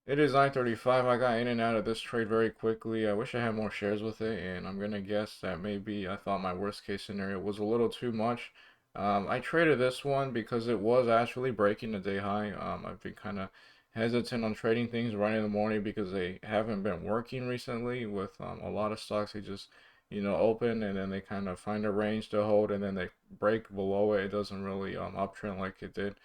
It is 9:35. I got in and out of this trade very quickly. I wish I had more shares with it, and I'm gonna guess that maybe I thought my worst case scenario was a little too much. I traded this one because it was actually breaking the day high. I've been kind of hesitant on trading things right in the morning because they haven't been working recently with a lot of stocks. They just, open and then they kind of find a range to hold and then they break below it. It doesn't really uptrend like it did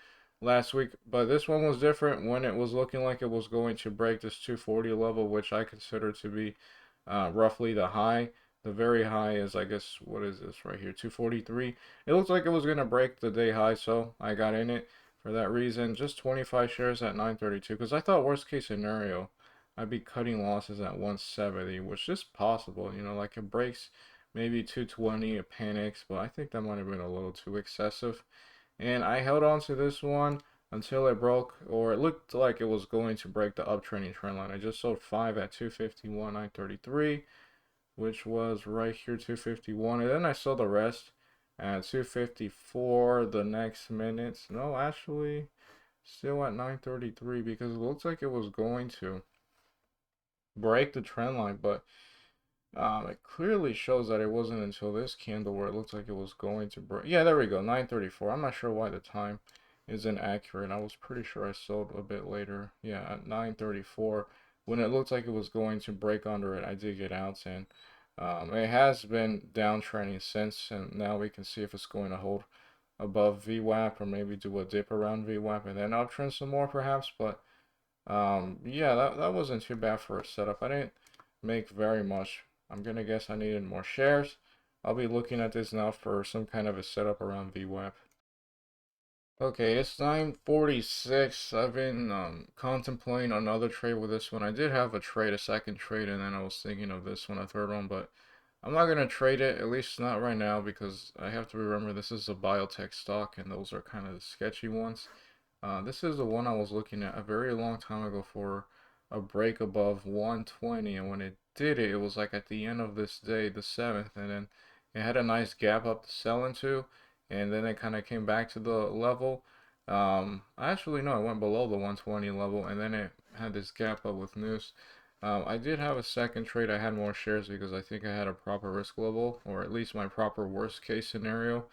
last week, but this one was different when it was looking like it was going to break this 240 level, which I consider to be roughly the high. The very high is, I guess, what is this right here? 243. It looks like it was going to break the day high, so I got in it for that reason. Just 25 shares at 932 because I thought worst case scenario, I'd be cutting losses at 170, which is possible. Like it breaks maybe 220, it panics, but I think that might have been a little too excessive. And I held on to this one until it broke, or it looked like it was going to break the uptrending trend line. I just sold 5 at 251, 933, which was right here, 251. And then I sold the rest at 254 the next minute. No, actually, still at 933 because it looks like it was going to break the trend line, but it clearly shows that it wasn't until this candle where it looks like it was going to break. Yeah, there we go, 934. I'm not sure why the time is inaccurate. I was pretty sure I sold a bit later. Yeah, at 934. When it looked like it was going to break under it, I did get out, and it has been downtrending since, and now we can see if it's going to hold above VWAP or maybe do a dip around VWAP and then uptrend some more perhaps. But yeah, that wasn't too bad for a setup. I didn't make very much. I'm gonna guess I needed more shares. I'll be looking at this now for some kind of a setup around VWAP. Okay, it's 9:46. I've been contemplating another trade with this one. I did have a second trade, and then I was thinking of this one, a third one, but I'm not gonna trade it, at least not right now, because I have to remember this is a biotech stock, and those are kind of the sketchy ones. This is the one I was looking at a very long time ago for a break above 120, and when it did it, it was like at the end of this day, the 7th, and then it had a nice gap up to sell into, and then it kind of came back to the level. Actually, no, it went below the 120 level, and then it had this gap up with news. I did have a second trade. I had more shares because I think I had a proper risk level, or at least my proper worst case scenario.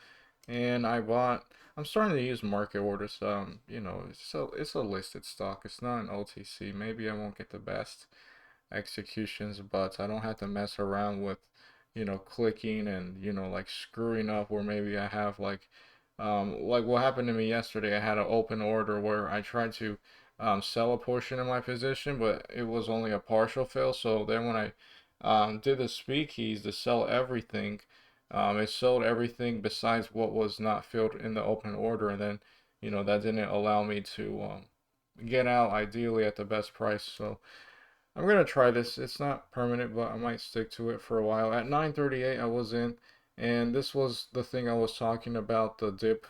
And I'm starting to use market orders. It's a listed stock. It's not an OTC. Maybe I won't get the best executions, but I don't have to mess around with, clicking and, like screwing up where maybe I have like what happened to me yesterday. I had an open order where I tried to sell a portion of my position, but it was only a partial fail. So then when I did the speed keys to sell everything, it sold everything besides what was not filled in the open order, and then that didn't allow me to get out ideally at the best price. So I'm gonna try this. It's not permanent, but I might stick to it for a while. At 9:38, I was in, and this was the thing I was talking about, the dip,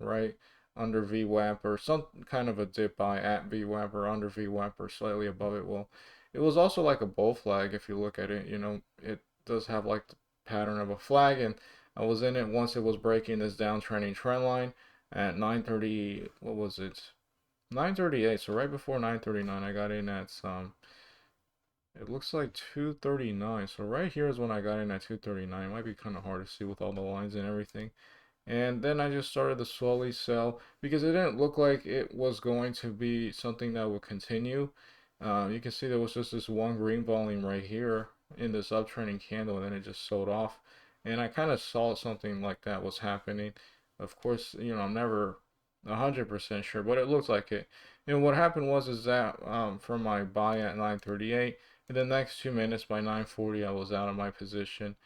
right? Under VWAP or some kind of a dip buy at VWAP or under VWAP or slightly above it. Well, it was also like a bull flag if you look at it. It does have like the pattern of a flag, and I was in it once it was breaking this downtrending trend line at 9:30. What was it? 9:38. So right before 9:39, I got in at it looks like 2:39. So right here is when I got in at 2:39. It might be kind of hard to see with all the lines and everything. And then I just started to slowly sell because it didn't look like it was going to be something that would continue. You can see there was just this one green volume right here in this uptrending candle, and then it just sold off. And I kind of saw something like that was happening. Of course, I'm never 100% sure, but it looked like it. And what happened was is that from my buy at 9:38, in the next 2 minutes by 9:40, I was out of my position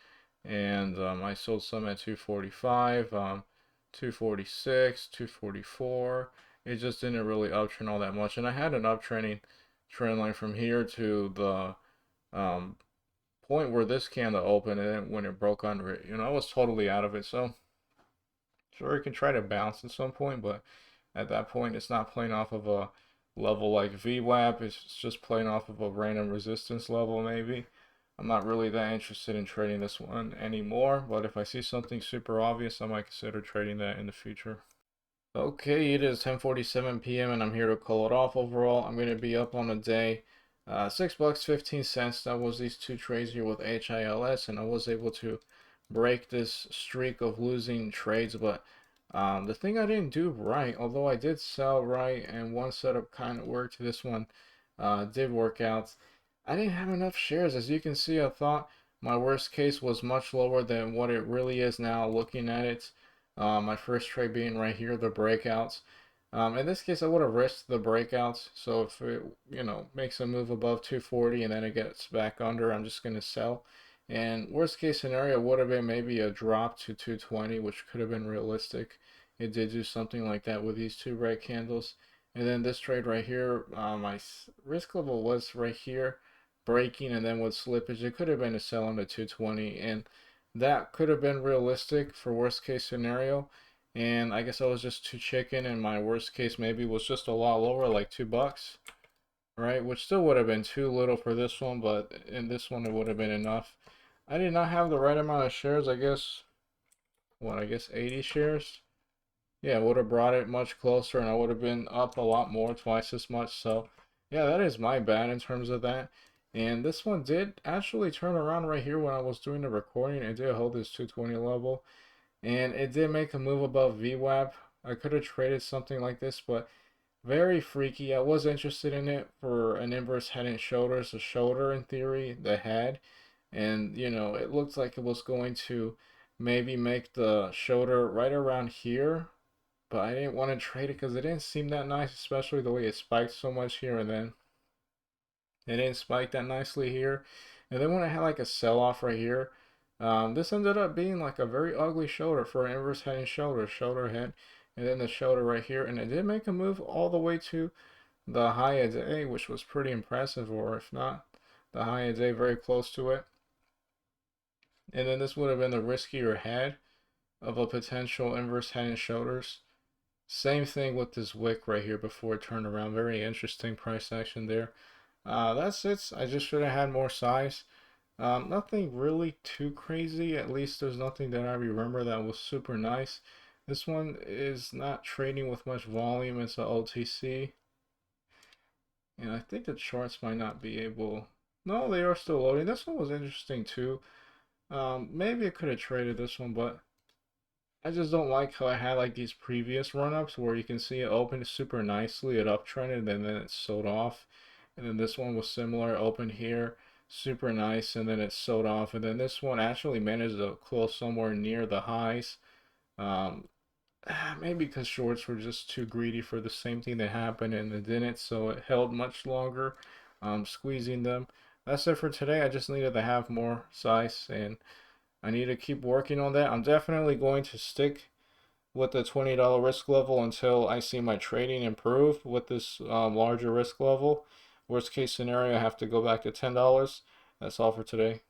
and I sold some at 245, 246, 244. It just didn't really uptrend all that much, and I had an uptrending trend line from here to the um, point where this candle opened, and then when it broke under it, I was totally out of it. So sure, it can try to bounce at some point, but at that point, it's not playing off of a level like VWAP. It's just playing off of a random resistance level, maybe. I'm not really that interested in trading this one anymore, but if I see something super obvious, I might consider trading that in the future. Okay, it is 10:47 p.m. and I'm here to call it off. Overall, I'm going to be up on the day. $6 15 cents. That was these two trades here with HILS, and I was able to break this streak of losing trades. But the thing I didn't do right, although I did sell right, and one setup kind of worked, this one did work out. I didn't have enough shares. As you can see, I thought my worst case was much lower than what it really is now looking at it. My first trade being right here, the breakouts. In this case, I would have risked the breakouts. So if it, makes a move above 240 and then it gets back under, I'm just going to sell. And worst case scenario would have been maybe a drop to 220, which could have been realistic. It did do something like that with these two red candles. And then this trade right here, my risk level was right here, breaking, and then with slippage, it could have been a sell on the 220. And that could have been realistic for worst case scenario. And I guess I was just too chicken, and my worst case maybe was just a lot lower, like $2, right? Which still would have been too little for this one, but in this one it would have been enough. I did not have the right amount of shares, I guess. What, I guess 80 shares? Yeah, would have brought it much closer, and I would have been up a lot more, twice as much. So, yeah, that is my bad in terms of that. And this one did actually turn around right here when I was doing the recording. It did hold this 220 level, and it did make a move above VWAP. I could have traded something like this, but very freaky. I was interested in it for an inverse head and shoulders, a shoulder in theory, the head. And, it looked like it was going to maybe make the shoulder right around here, but I didn't want to trade it because it didn't seem that nice, especially the way it spiked so much here and then it didn't spike that nicely here. And then when I had like a sell off right here, this ended up being like a very ugly shoulder for an inverse head and shoulder, shoulder head, and then the shoulder right here. And it did make a move all the way to the high of day, which was pretty impressive, or if not, the high of day very close to it. And then this would have been the riskier head of a potential inverse head and shoulders. Same thing with this wick right here before it turned around. Very interesting price action there. That's it. I just should have had more size. Nothing really too crazy. At least there's nothing that I remember that was super nice. This one is not trading with much volume. It's a OTC. And I think the charts might not be able. No, they are still loading. This one was interesting too. Maybe I could have traded this one, but I just don't like how I had like these previous run-ups where you can see it opened super nicely, it uptrended, and then it sold off. And then this one was similar, opened here, super nice, and then it sold off. And then this one actually managed to close somewhere near the highs. Um, Maybe because shorts were just too greedy for the same thing that happened and it didn't, so it held much longer, squeezing them. That's it for today. I just needed to have more size and I need to keep working on that. I'm definitely going to stick with the $20 risk level until I see my trading improve with this larger risk level. Worst case scenario, I have to go back to $10. That's all for today.